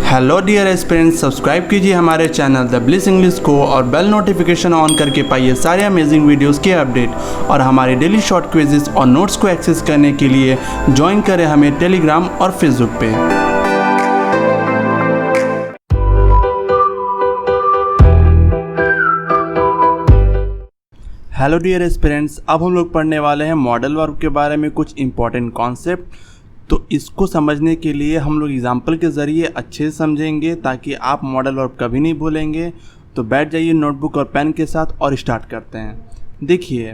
Hello dear aspirants, subscribe कीजिए हमारे channel the bliss English को और बेल नोटिफिकेशन ऑन करके पाइए सारे अमेजिंग वीडियोस के अपडेट और हमारे डेली शॉर्ट क्विजेस और नोट्स को एक्सेस करने के लिए ज्वाइन करें हमें टेलीग्राम और फेसबुक पे। हेलो डियर एस्पिरेंट्स, अब हम लोग पढ़ने वाले हैं मॉडल वर्ब के बारे में कुछ इंपॉर्टेंट कॉन्सेप्ट। तो इसको समझने के लिए हम लोग एग्जाम्पल के ज़रिए अच्छे से समझेंगे ताकि आप मॉडल वर्ब कभी नहीं भूलेंगे। तो बैठ जाइए नोटबुक और पेन के साथ और स्टार्ट करते हैं। देखिए,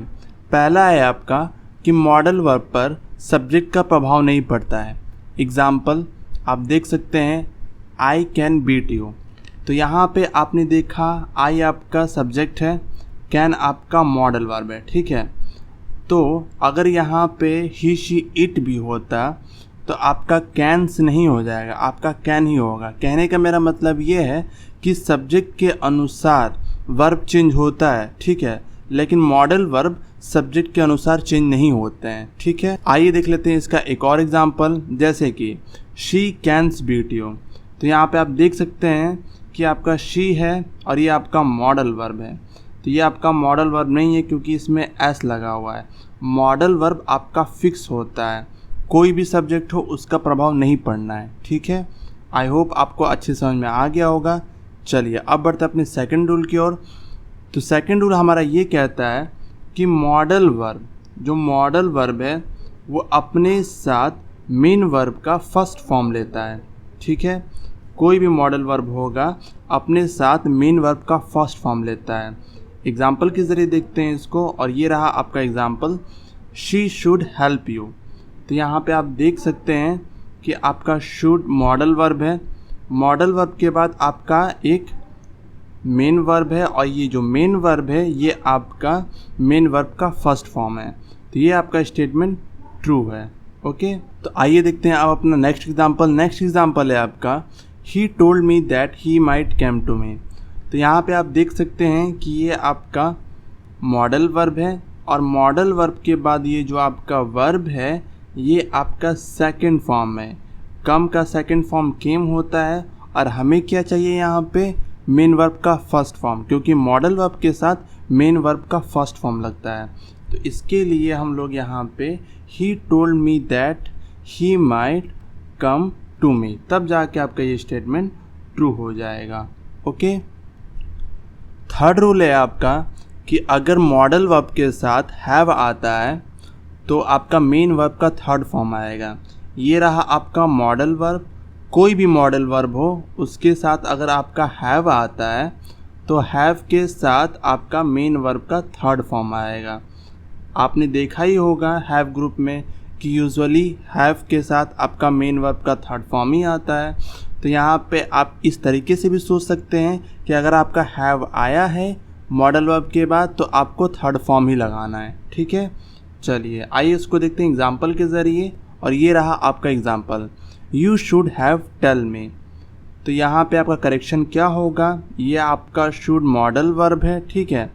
पहला है आपका कि मॉडल वर्ब पर सब्जेक्ट का प्रभाव नहीं पड़ता है। एग्जाम्पल आप देख सकते हैं, आई कैन बीट यू। तो यहाँ पे आपने देखा आई आपका सब्जेक्ट है, कैन आपका मॉडल वर्ब है, ठीक है। तो अगर यहाँ पे ही शी इट भी होता तो आपका कैन्स नहीं हो जाएगा, आपका कैन ही होगा। कहने का मेरा मतलब ये है कि सब्जेक्ट के अनुसार वर्ब चेंज होता है, ठीक है, लेकिन मॉडल वर्ब सब्जेक्ट के अनुसार चेंज नहीं होते हैं, ठीक है। आइए देख लेते हैं इसका एक और एग्जांपल, जैसे कि शी कैन्स बीट यू। तो यहाँ पे आप देख सकते हैं कि आपका शी है और ये आपका मॉडल वर्ब है। तो ये आपका मॉडल वर्ब नहीं है क्योंकि इसमें एस लगा हुआ है। मॉडल वर्ब आपका फिक्स होता है, कोई भी सब्जेक्ट हो उसका प्रभाव नहीं पड़ना है, ठीक है। आई होप आपको अच्छे समझ में आ गया होगा। चलिए अब बढ़ते अपने सेकंड रूल की ओर। तो सेकंड रूल हमारा ये कहता है कि मॉडल वर्ब, जो मॉडल वर्ब है वो अपने साथ मेन वर्ब का फर्स्ट फॉर्म लेता है, ठीक है। कोई भी मॉडल वर्ब होगा अपने साथ मेन वर्ब का फर्स्ट फॉर्म लेता है। एग्जाम्पल के ज़रिए देखते हैं इसको, और ये रहा आपका example, she should help you. तो यहाँ पे आप देख सकते हैं कि आपका शुड मॉडल वर्ब है, मॉडल वर्ब के बाद आपका एक मेन वर्ब है और ये जो मेन वर्ब है ये आपका मेन वर्ब का फर्स्ट फॉर्म है। तो ये आपका स्टेटमेंट ट्रू है, ओके। तो आइए देखते हैं अब अपना नेक्स्ट एग्जाम्पल। नेक्स्ट एग्जाम्पल है आपका, he told me that he might come to me. तो यहाँ पे आप देख सकते हैं कि ये आपका मॉडल वर्ब है और मॉडल वर्ब के बाद ये जो आपका वर्ब है ये आपका सेकंड फॉर्म है। कम का सेकंड फॉर्म केम होता है और हमें क्या चाहिए यहाँ पे, मेन वर्ब का फर्स्ट फॉर्म, क्योंकि मॉडल वर्ब के साथ मेन वर्ब का फर्स्ट फॉर्म लगता है। तो इसके लिए हम लोग यहाँ पे he told me that he might come to me, तब जाके आपका ये स्टेटमेंट ट्रू हो जाएगा, ओके। थर्ड रूल है आपका कि अगर मॉडल वर्ब के साथ हैव आता है तो आपका मेन वर्ब का थर्ड फॉर्म आएगा। ये रहा आपका मॉडल वर्ब, कोई भी मॉडल वर्ब हो उसके साथ अगर आपका हैव आता है तो हैव के साथ आपका मेन वर्ब का थर्ड फॉर्म आएगा। आपने देखा ही होगा हैव ग्रुप में कि यूजुअली हैव के साथ आपका मेन वर्ब का थर्ड फॉर्म ही आता है। तो यहाँ पे आप इस तरीके से भी सोच सकते हैं कि अगर आपका हैव आया है मॉडल वर्ब के बाद तो आपको थर्ड फॉर्म ही लगाना है, ठीक है। चलिए आइए इसको देखते हैं एग्जाम्पल के ज़रिए, और ये रहा आपका example, you should have tell me. तो यहाँ पे आपका करेक्शन क्या होगा, ये आपका शुड मॉडल वर्ब है, ठीक है,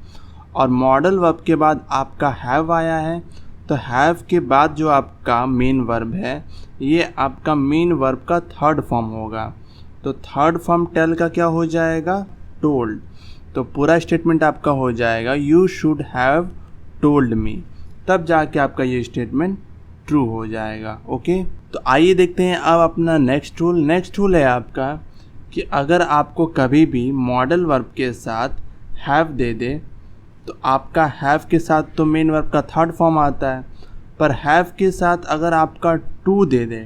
और मॉडल वर्ब के बाद आपका हैव आया है। तो हैव के बाद जो आपका मेन वर्ब है ये आपका मेन वर्ब का थर्ड फॉर्म होगा। तो थर्ड फॉर्म टेल का क्या हो जाएगा, टोल्ड। तो पूरा स्टेटमेंट आपका हो जाएगा you should have told me, तब जाके आपका ये स्टेटमेंट ट्रू हो जाएगा, ओके। तो आइए देखते हैं अब अपना नेक्स्ट रूल। नेक्स्ट रूल है आपका कि अगर आपको कभी भी मॉडल वर्ब के साथ हैव दे दे तो आपका हैव के साथ तो मेन वर्ब का थर्ड फॉर्म आता है, पर हैव के साथ अगर आपका टू दे दे,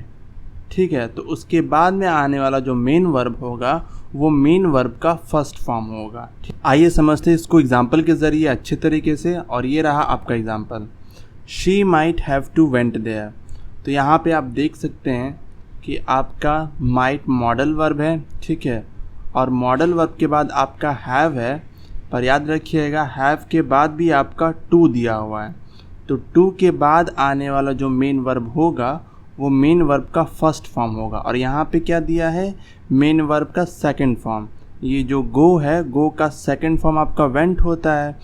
ठीक है, तो उसके बाद में आने वाला जो मेन वर्ब होगा वो मेन वर्ब का फर्स्ट फॉर्म होगा। आइए समझते हैं इसको एग्जाम्पल के ज़रिए अच्छे तरीके से, और ये रहा आपका example, she might have to went there. तो यहाँ पे आप देख सकते हैं कि आपका माइट मॉडल वर्ब है, ठीक है, और मॉडल वर्ब के बाद आपका हैव है, पर याद रखिएगा हैव के बाद भी आपका टू दिया हुआ है। तो टू के बाद आने वाला जो मेन वर्ब होगा वो मेन वर्ब का फर्स्ट फॉर्म होगा, और यहाँ पे क्या दिया है, मेन वर्ब का सेकंड फॉर्म। ये जो गो है, गो का सेकंड फॉर्म आपका वेंट होता है।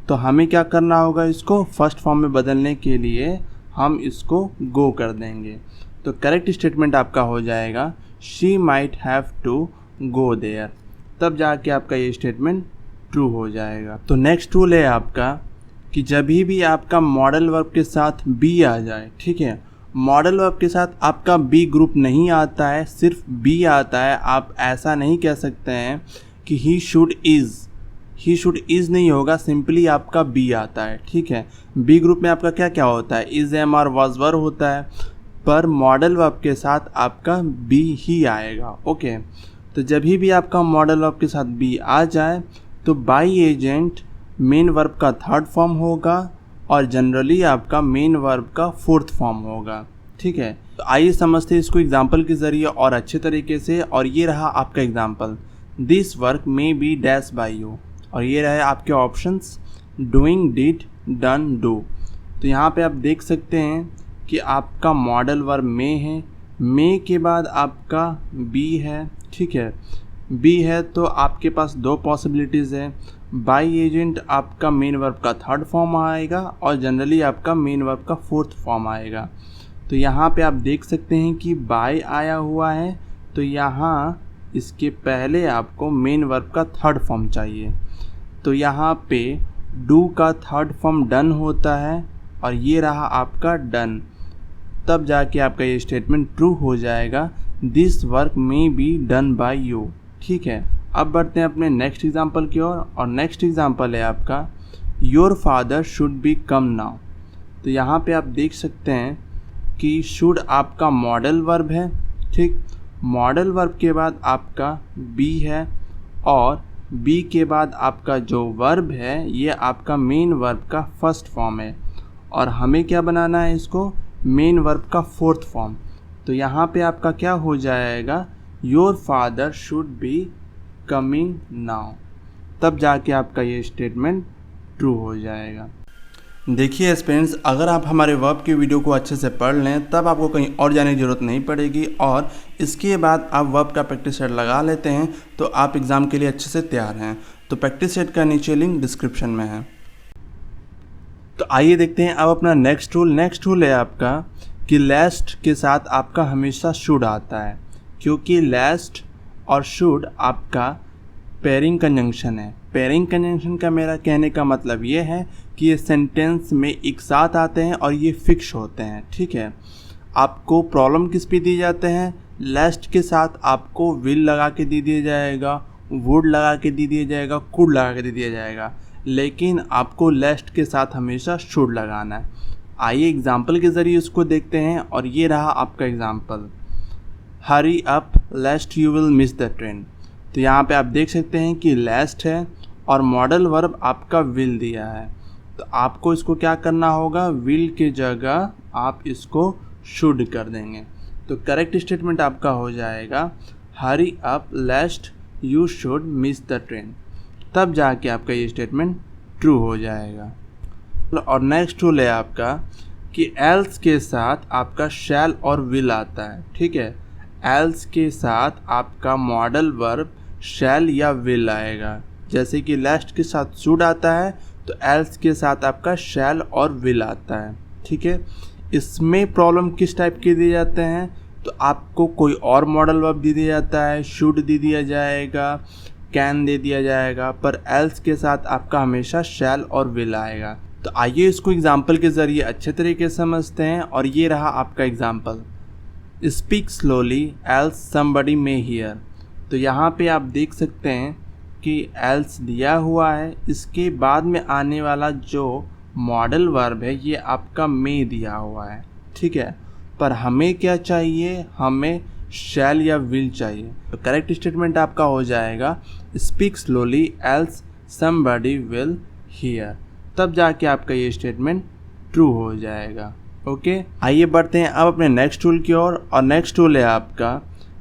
तो हमें क्या करना होगा, इसको फर्स्ट फॉर्म में बदलने के लिए हम इसको गो कर देंगे। तो करेक्ट स्टेटमेंट आपका हो जाएगा she might have to go there, तब जाके आपका ये स्टेटमेंट ट्रू हो जाएगा। तो नेक्स्ट रूल है आपका कि जब भी आपका मॉडल वर्ब के साथ बी आ जाए, ठीक है, मॉडल वर्ब के साथ आपका बी ग्रुप नहीं आता है, सिर्फ बी आता है, आप ऐसा नहीं कह सकते हैं कि ही शुड इज़ नहीं होगा, सिंपली आपका बी आता है, ठीक है। बी ग्रुप में आपका क्या क्या होता है, इज़, एम, आर, वाज, वर होता है, पर मॉडल वर्ब के साथ आपका बी ही आएगा। ओके, तो जब भी आपका मॉडल वर्ब के साथ बी आ जाए तो बाई एजेंट मेन वर्ब का थर्ड फॉर्म होगा और जनरली आपका मेन वर्ब का फोर्थ फॉर्म होगा, ठीक है। तो आइए समझते हैं इसको एग्जांपल के ज़रिए और अच्छे तरीके से। और ये रहा आपका example, this work may be dash by you, और ये रहे आपके options, doing, did, done, do. तो यहाँ पे आप देख सकते हैं कि आपका मॉडल वर्ब मे है, मे के बाद आपका बी है, ठीक है। बी है तो आपके पास दो पॉसिबिलिटीज़ है, बाई एजेंट आपका मेन वर्ब का थर्ड फॉर्म आएगा और जनरली आपका मेन वर्ब का फोर्थ फॉर्म आएगा। तो यहाँ पे आप देख सकते हैं कि बाय आया हुआ है, तो यहाँ इसके पहले आपको मेन वर्ब का थर्ड फॉर्म चाहिए। तो यहाँ पे डू का थर्ड फॉर्म डन होता है और ये रहा आपका डन, तब जाके आपका ये स्टेटमेंट ट्रू हो जाएगा, this work may be done by you, ठीक है। अब बढ़ते हैं अपने नेक्स्ट एग्जांपल की ओर, और नेक्स्ट एग्जांपल है आपका, your father should be come now. तो यहाँ पे आप देख सकते हैं कि शुड आपका मॉडल वर्ब है, ठीक। मॉडल वर्ब के बाद आपका बी है और बी के बाद आपका जो वर्ब है ये आपका मेन वर्ब का फर्स्ट फॉर्म है और हमें क्या बनाना है, इसको मेन वर्ब का फोर्थ फॉर्म। तो यहाँ पे आपका क्या हो जाएगा, your father should be coming now, तब जाके आपका ये स्टेटमेंट ट्रू हो जाएगा। देखिए स्टूडेंट्स, अगर आप हमारे वर्ब की वीडियो को अच्छे से पढ़ लें तब आपको कहीं और जाने की ज़रूरत नहीं पड़ेगी और इसके बाद आप वर्ब का प्रैक्टिस सेट लगा लेते हैं तो आप एग्ज़ाम के लिए अच्छे से तैयार हैं। तो प्रैक्टिस सेट का नीचे लिंक डिस्क्रिप्शन में है। तो आइए देखते हैं अब अपना नेक्स्ट रूल है आपका कि लास्ट के साथ आपका हमेशा शुड आता है, क्योंकि लास्ट और शुड आपका पेयरिंग कंजंक्शन है। पेयरिंग कंजंक्शन का मेरा कहने का मतलब ये है कि ये सेंटेंस में एक साथ आते हैं और ये फिक्स होते हैं, ठीक है। आपको प्रॉब्लम किस पे दिए जाते हैं, लास्ट के साथ आपको विल लगा के दे दिया जाएगा, वुड लगा के दे दिया जाएगा, कुड लगा के दे दिया जाएगा, लेकिन आपको लास्ट के साथ हमेशा शुड लगाना है। आइए एग्जाम्पल के ज़रिए उसको देखते हैं और ये रहा आपका example, hurry up लेस्ट you will miss the train. तो यहाँ पे आप देख सकते हैं कि लेस्ट है और मॉडल वर्ब आपका विल दिया है, तो आपको इसको क्या करना होगा, विल के जगह आप इसको शुड कर देंगे। तो करेक्ट स्टेटमेंट आपका हो जाएगा, hurry up लेस्ट you should miss the train, तब जाके आपका ये स्टेटमेंट ट्रू हो जाएगा। और नेक्स्ट रूल है आपका कि एल्स के साथ आपका शैल और विल आता है, ठीक है। एल्स के साथ आपका मॉडल वर्ब शैल या विल आएगा, जैसे कि लास्ट के साथ शुड आता है तो एल्स के साथ आपका शैल और विल आता है, ठीक है। इसमें प्रॉब्लम किस टाइप के दिए जाते हैं, तो आपको कोई और मॉडल वर्ब दे दिया जाता है, शुड दे दिया जाएगा, कैन दे दिया जाएगा, पर एल्स के साथ आपका हमेशा शैल और विल आएगा। तो आइए इसको एग्जाम्पल के ज़रिए अच्छे तरीके से समझते हैं और ये रहा आपका example, speak slowly else somebody may here. तो यहाँ पे आप देख सकते हैं कि एल्स दिया हुआ है, इसके बाद में आने वाला जो मॉडल वर्ब है ये आपका मे दिया हुआ है, ठीक है। पर हमें क्या चाहिए, हमें शैल या विल चाहिए। तो करेक्ट स्टेटमेंट आपका हो जाएगा, speak slowly else somebody will hear, तब जाके आपका ये स्टेटमेंट ट्रू हो जाएगा। ओके, आइए बढ़ते हैं अब अपने नेक्स्ट रूल की ओर। और नेक्स्ट रूल है आपका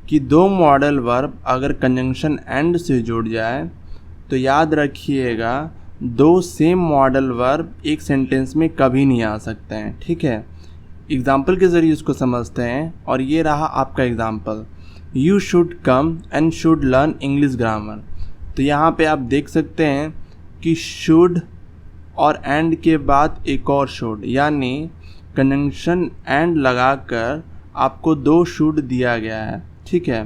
कि दो मॉडल वर्ब अगर कंजंक्शन एंड से जुड़ जाए तो याद रखिएगा दो सेम मॉडल वर्ब एक सेंटेंस में कभी नहीं आ सकते हैं, ठीक है। एग्जाम्पल के ज़रिए इसको समझते हैं और ये रहा आपका example, you should come and should learn English grammar. तो यहाँ पे आप देख सकते हैं कि शुड और एंड के बाद एक और शुड, यानी कंजंक्शन एंड लगाकर आपको दो शुड दिया गया है, ठीक है।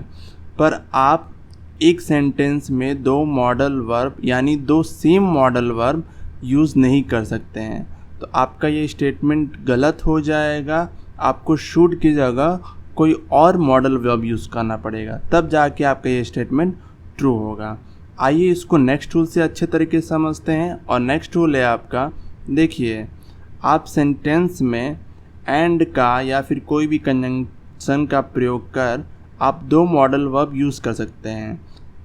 पर आप एक सेंटेंस में दो मॉडल वर्ब यानी दो सेम मॉडल वर्ब यूज़ नहीं कर सकते हैं। तो आपका ये स्टेटमेंट गलत हो जाएगा, आपको शुड की जगह कोई और मॉडल वर्ब यूज़ करना पड़ेगा, तब जाके आपका ये स्टेटमेंट ट्रू होगा। आइए इसको नेक्स्ट रूल से अच्छे तरीके से समझते हैं। और नेक्स्ट रूल है आपका, देखिए आप सेंटेंस में एंड का या फिर कोई भी कंजंक्शन का प्रयोग कर आप दो मॉडल वर्ब यूज़ कर सकते हैं,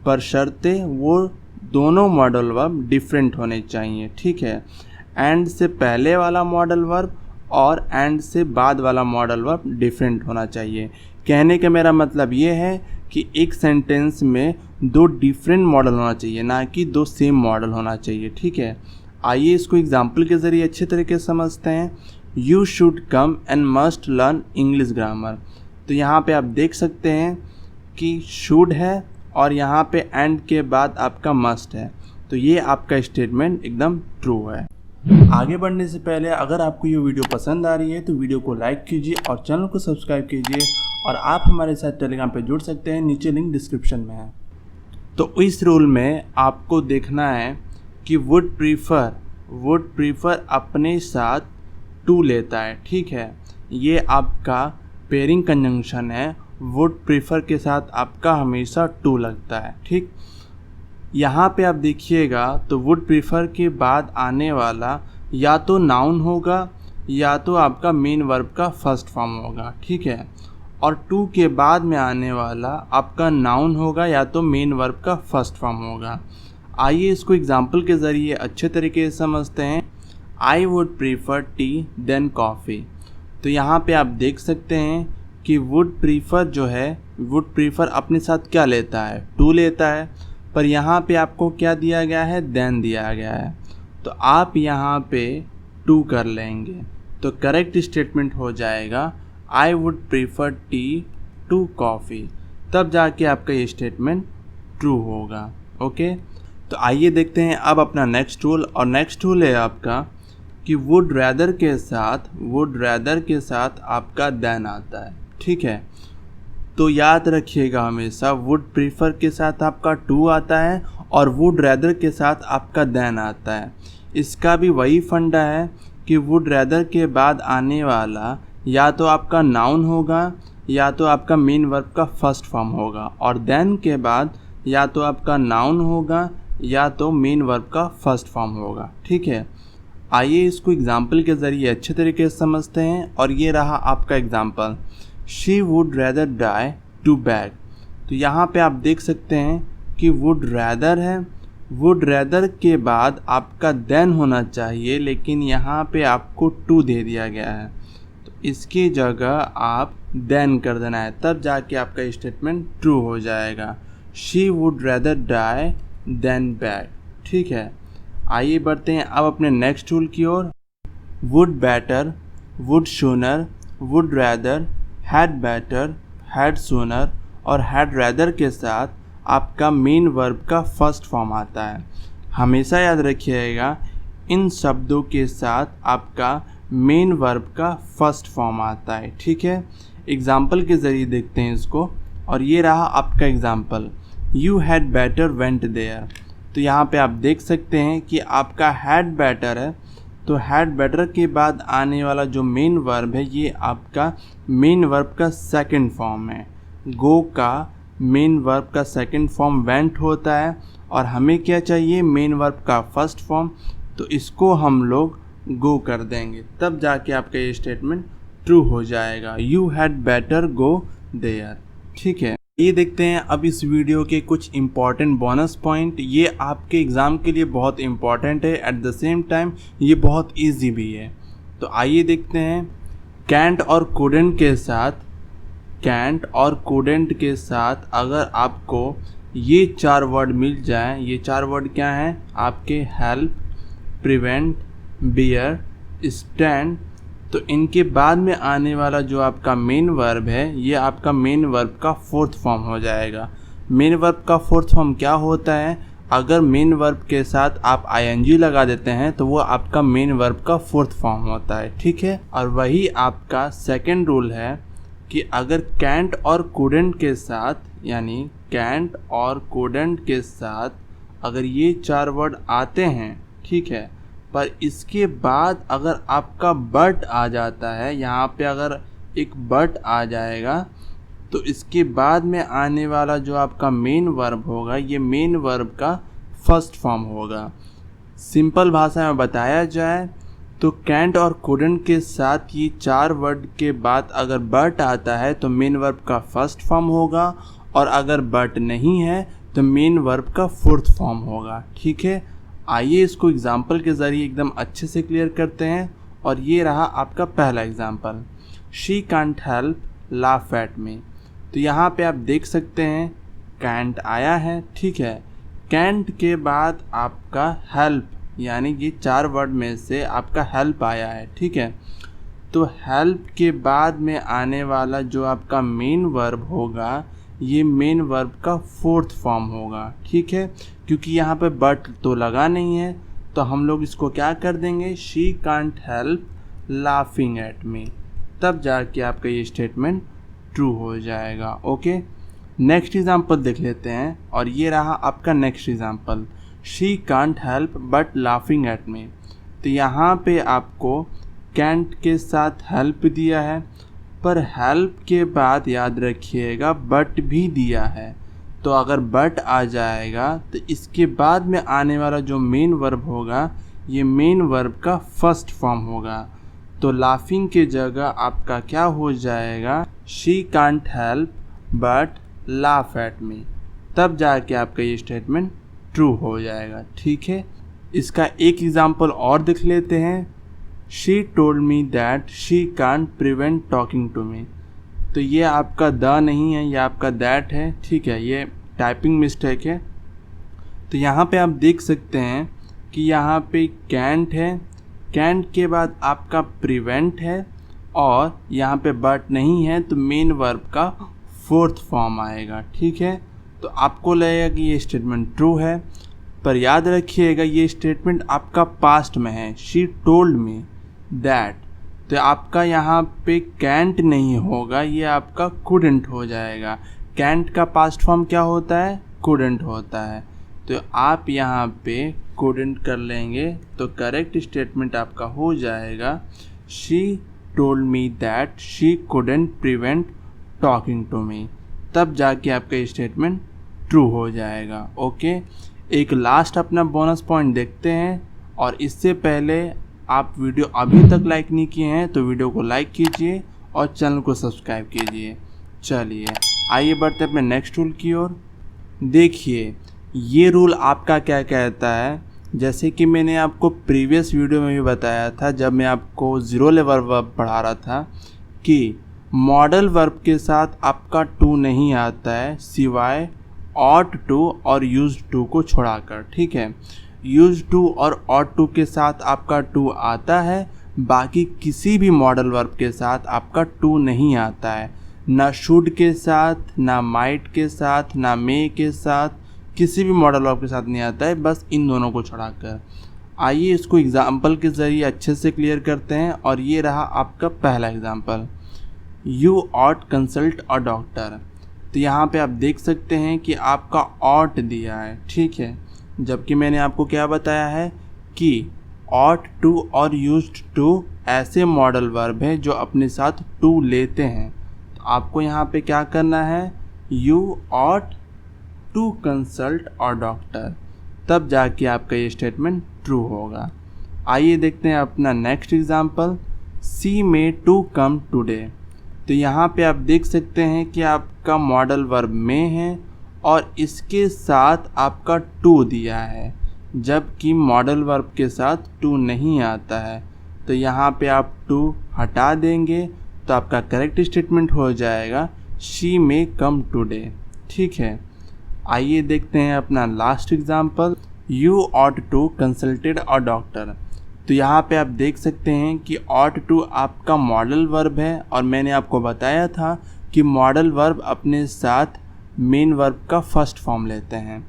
पर शर्ते वो दोनों मॉडल वर्ब डिफरेंट होने चाहिए, ठीक है। एंड से पहले वाला मॉडल वर्ब और एंड से बाद वाला मॉडल वर्ब डिफरेंट होना चाहिए। कहने का मेरा मतलब ये है कि एक सेंटेंस में दो डिफरेंट मॉडल होना चाहिए, ना कि दो सेम मॉडल होना चाहिए, ठीक है। आइए इसको एग्जाम्पल के ज़रिए अच्छे तरीके से समझते हैं। You should come and must learn English grammar. तो यहाँ पे आप देख सकते हैं कि शुड है और यहाँ पे एंड के बाद आपका मस्ट है, तो ये आपका स्टेटमेंट एकदम ट्रू है। आगे बढ़ने से पहले अगर आपको ये वीडियो पसंद आ रही है तो वीडियो को लाइक कीजिए और चैनल को सब्सक्राइब कीजिए, और आप हमारे साथ टेलीग्राम पे जुड़ सकते हैं, नीचे लिंक डिस्क्रिप्शन में है। तो इस रूल में आपको देखना है कि वुड प्रीफर अपने साथ टू लेता है, ठीक है। ये आपका पेयरिंग कंजंक्शन है, वुड प्रीफर के साथ आपका हमेशा टू लगता है, ठीक। यहाँ पे आप देखिएगा तो वुड प्रीफर के बाद आने वाला या तो नाउन होगा या तो आपका मेन वर्ब का फर्स्ट फॉर्म होगा, ठीक है। और टू के बाद में आने वाला आपका नाउन होगा या तो मेन वर्ब का फर्स्ट फॉर्म होगा। आइए इसको एग्जाम्पल के ज़रिए अच्छे तरीके से समझते हैं। I would prefer tea then coffee. तो यहाँ पे आप देख सकते हैं कि वुड प्रीफर जो है, वुड प्रीफर अपने साथ क्या लेता है, टू लेता है, पर यहाँ पे आपको क्या दिया गया है, देन दिया गया है, तो आप यहाँ पे टू कर लेंगे तो करेक्ट स्टेटमेंट हो जाएगा I would prefer tea to coffee, तब जाके आपका ये स्टेटमेंट ट्रू होगा। ओके, तो आइए देखते हैं अब अपना नेक्स्ट रूल। और नेक्स्ट रूल है आपका कि वुड रैदर के साथ आपका देन आता है, ठीक है। तो याद रखिएगा हमेशा वुड प्रीफर के साथ आपका टू आता है और वुड रैदर के साथ आपका देन आता है। इसका भी वही फंडा है कि वुड रैदर के बाद आने वाला या तो आपका नाउन होगा या तो आपका मेन वर्ब का फर्स्ट फॉर्म होगा, और देन के बाद या तो आपका नाउन होगा या तो मेन वर्ब का फर्स्ट फॉर्म होगा, ठीक है। आइए इसको एग्जाम्पल के ज़रिए अच्छे तरीके से समझते हैं। और ये रहा आपका example, she would rather die to beg. तो यहाँ पे आप देख सकते हैं कि वुड रैदर है, वुड रैदर के बाद आपका देन होना चाहिए, लेकिन यहाँ पे आपको टू दे दिया गया है, तो इसकी जगह आप देन कर देना है, तब जाके आपका स्टेटमेंट ट्रू हो जाएगा। She would rather die than beg, ठीक है। आइए बढ़ते हैं अब अपने नेक्स्ट रूल की ओर। Would better, would sooner, would rather, had better, had sooner और हैड रैदर के साथ आपका मेन वर्ब का फर्स्ट फॉर्म आता है। हमेशा याद रखिएगा इन शब्दों के साथ आपका मेन वर्ब का फर्स्ट फॉर्म आता है, ठीक है। एग्जाम्पल के ज़रिए देखते हैं इसको। और ये रहा आपका example, you had better went there. तो यहाँ पे आप देख सकते हैं कि आपका हैड बेटर है, तो हैड बेटर के बाद आने वाला जो मेन वर्ब है ये आपका मेन वर्ब का सेकंड फॉर्म है। गो का मेन वर्ब का सेकंड फॉर्म वेंट होता है, और हमें क्या चाहिए, मेन वर्ब का फर्स्ट फॉर्म, तो इसको हम लोग गो कर देंगे, तब जाके आपका ये स्टेटमेंट ट्रू हो जाएगा। You had better go there, ठीक है। ये देखते हैं अब इस वीडियो के कुछ इम्पॉर्टेंट बोनस पॉइंट। ये आपके एग्ज़ाम के लिए बहुत इम्पॉर्टेंट है, एट द सेम टाइम ये बहुत इजी भी है। तो आइए देखते हैं। कैंट और कुडंट के साथ अगर आपको ये चार वर्ड मिल जाए, ये चार वर्ड क्या हैं आपके, हेल्प, प्रिवेंट, बियर, स्टैंड, तो इनके बाद में आने वाला जो आपका मेन वर्ब है ये आपका मेन वर्ब का फोर्थ फॉर्म हो जाएगा। मेन वर्ब का फोर्थ फॉर्म क्या होता है, अगर मेन वर्ब के साथ आप आईएनजी लगा देते हैं तो वो आपका मेन वर्ब का फोर्थ फॉर्म होता है, ठीक है। और वही आपका सेकंड रूल है कि अगर कैंट और कुडंट के साथ यानी कैंट और couldn't के साथ अगर ये 4 वर्ड आते हैं, ठीक है, पर इसके बाद अगर आपका बट आ जाता है, यहाँ पे अगर एक बट आ जाएगा तो इसके बाद में आने वाला जो आपका मेन वर्ब होगा, ये मेन वर्ब का फर्स्ट फॉर्म होगा। सिंपल भाषा में बताया जाए तो कैंट और couldn't के साथ ये 4 वर्ड के बाद अगर बट आता है तो मेन वर्ब का फर्स्ट फॉर्म होगा, और अगर बट नहीं है तो मेन वर्ब का फोर्थ फॉर्म होगा। ठीक है, आइए इसको एग्जाम्पल के ज़रिए एकदम अच्छे से क्लियर करते हैं। और ये रहा आपका पहला example, she can't help laugh at me. तो यहाँ पे आप देख सकते हैं कैंट आया है, ठीक है, कैंट के बाद आपका हेल्प, यानी ये 4 वर्ड में से आपका हेल्प आया है, ठीक है। तो हेल्प के बाद में आने वाला जो आपका मेन वर्ब होगा, ये मेन वर्ब का फोर्थ फॉर्म होगा, ठीक है। क्योंकि यहाँ पे बट तो लगा नहीं है तो हम लोग इसको क्या कर देंगे, she can't help laughing at me, तब जाके आपका ये स्टेटमेंट ट्रू हो जाएगा। ओके, नेक्स्ट एग्जांपल देख लेते हैं। और ये रहा आपका next example, she can't help but laughing at me. तो यहाँ पे आपको कैंट के साथ हेल्प दिया है, पर हेल्प के बाद याद रखिएगा बट भी दिया है। तो अगर बट आ जाएगा तो इसके बाद में आने वाला जो मेन वर्ब होगा, ये मेन वर्ब का फर्स्ट फॉर्म होगा। तो लाफिंग के जगह आपका क्या हो जाएगा, she can't help but laugh at me, तब जाके आपका ये स्टेटमेंट ट्रू हो जाएगा। ठीक है, इसका एक एग्जांपल और देख लेते हैं। She told me that she can't prevent talking to me. तो ये आपका द नहीं है, ये आपका दैट है, ठीक है, ये टाइपिंग मिस्टेक है। तो यहाँ पे आप देख सकते हैं कि यहाँ पे कैंट है, कैंट के बाद आपका प्रिवेंट है, और यहाँ पे बट नहीं है तो मेन वर्ब का फोर्थ फॉर्म आएगा। ठीक है, तो आपको लगेगा कि ये स्टेटमेंट ट्रू है, पर याद रखिएगा ये स्टेटमेंट आपका पास्ट में है, शी टोल्ड मी दैट। तो आपका यहाँ पे कैंट नहीं होगा, ये आपका couldn't हो जाएगा। कैंट का पास्ट फॉर्म क्या होता है, couldn't होता है। तो आप यहाँ पे couldn't कर लेंगे तो करेक्ट स्टेटमेंट आपका हो जाएगा, she told me that she couldn't prevent talking to me, तब जाके आपका स्टेटमेंट ट्रू हो जाएगा। ओके, एक लास्ट अपना बोनस पॉइंट देखते हैं। और इससे पहले आप वीडियो अभी तक लाइक नहीं किए हैं तो वीडियो को लाइक कीजिए और चैनल को सब्सक्राइब कीजिए। चलिए आइए बढ़ते अपने नेक्स्ट रूल की ओर। देखिए ये रूल आपका क्या कहता है, जैसे कि मैंने आपको प्रीवियस वीडियो में भी बताया था जब मैं आपको ज़ीरो लेवल वर्ब पढ़ा रहा था, कि मॉडल वर्ब के साथ आपका टू नहीं आता है सिवाय ऑट टू और यूज्ड टू को छोड़ाकर। ठीक है, यूज्ड टू और ऑट टू के साथ आपका टू आता है, बाकी किसी भी मॉडल वर्ब के साथ आपका टू नहीं आता है। ना शुड के साथ, ना माइट के साथ, ना मे के साथ, किसी भी मॉडल वर्ब के साथ नहीं आता है, बस इन दोनों को छोड़ाकर। आइए इसको एग्जाम्पल के ज़रिए अच्छे से क्लियर करते हैं। और ये रहा आपका पहला example, you ought consult a doctor. तो यहाँ पे आप देख सकते हैं कि आपका ऑट दिया है, ठीक है, जबकि मैंने आपको क्या बताया है कि ऑट टू और यूज्ड टू ऐसे मॉडल वर्ब हैं जो अपने साथ टू लेते हैं। तो आपको यहाँ पे क्या करना है, यू ऑट टू कंसल्ट और डॉक्टर, तब जाके आपका ये स्टेटमेंट ट्रू होगा। आइए देखते हैं अपना next example, she may to come today. तो यहाँ पे आप देख सकते हैं कि आपका मॉडल वर्ब में है और इसके साथ आपका टू दिया है, जबकि मॉडल वर्ब के साथ टू नहीं आता है। तो यहाँ पे आप टू हटा देंगे तो आपका करेक्ट स्टेटमेंट हो जाएगा, शी मे कम टुडे। ठीक है, आइए देखते हैं अपना last example, you ought to consulted a doctor. तो यहाँ पे आप देख सकते हैं कि ऑट टू आपका मॉडल वर्ब है, और मैंने आपको बताया था कि मॉडल वर्ब अपने साथ मेन वर्ब का फर्स्ट फॉर्म लेते हैं।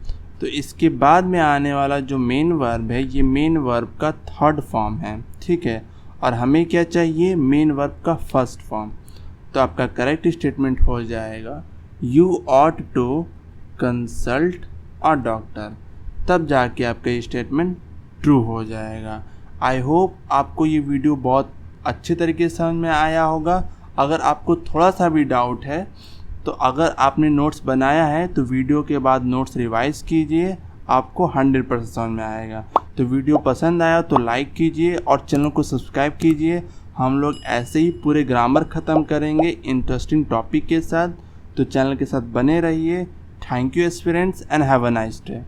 तो इसके बाद में आने वाला जो मेन वर्ब है, ये मेन वर्ब का थर्ड फॉर्म है। ठीक है, और हमें क्या चाहिए, मेन वर्ब का फर्स्ट फॉर्म। तो आपका करेक्ट स्टेटमेंट हो जाएगा, you ought to consult a doctor, तब जाके आपका ये स्टेटमेंट ट्रू हो जाएगा। आई होप आपको ये वीडियो बहुत अच्छे तरीके से समझ में आया होगा। अगर आपको थोड़ा सा भी डाउट है तो अगर आपने नोट्स बनाया है तो वीडियो के बाद नोट्स रिवाइज कीजिए, आपको 100% समझ में आएगा। तो वीडियो पसंद आया तो लाइक कीजिए और चैनल को सब्सक्राइब कीजिए। हम लोग ऐसे ही पूरे ग्रामर ख़त्म करेंगे इंटरेस्टिंग टॉपिक के साथ, तो चैनल के साथ बने रहिए। Thank you aspirants and have a nice day.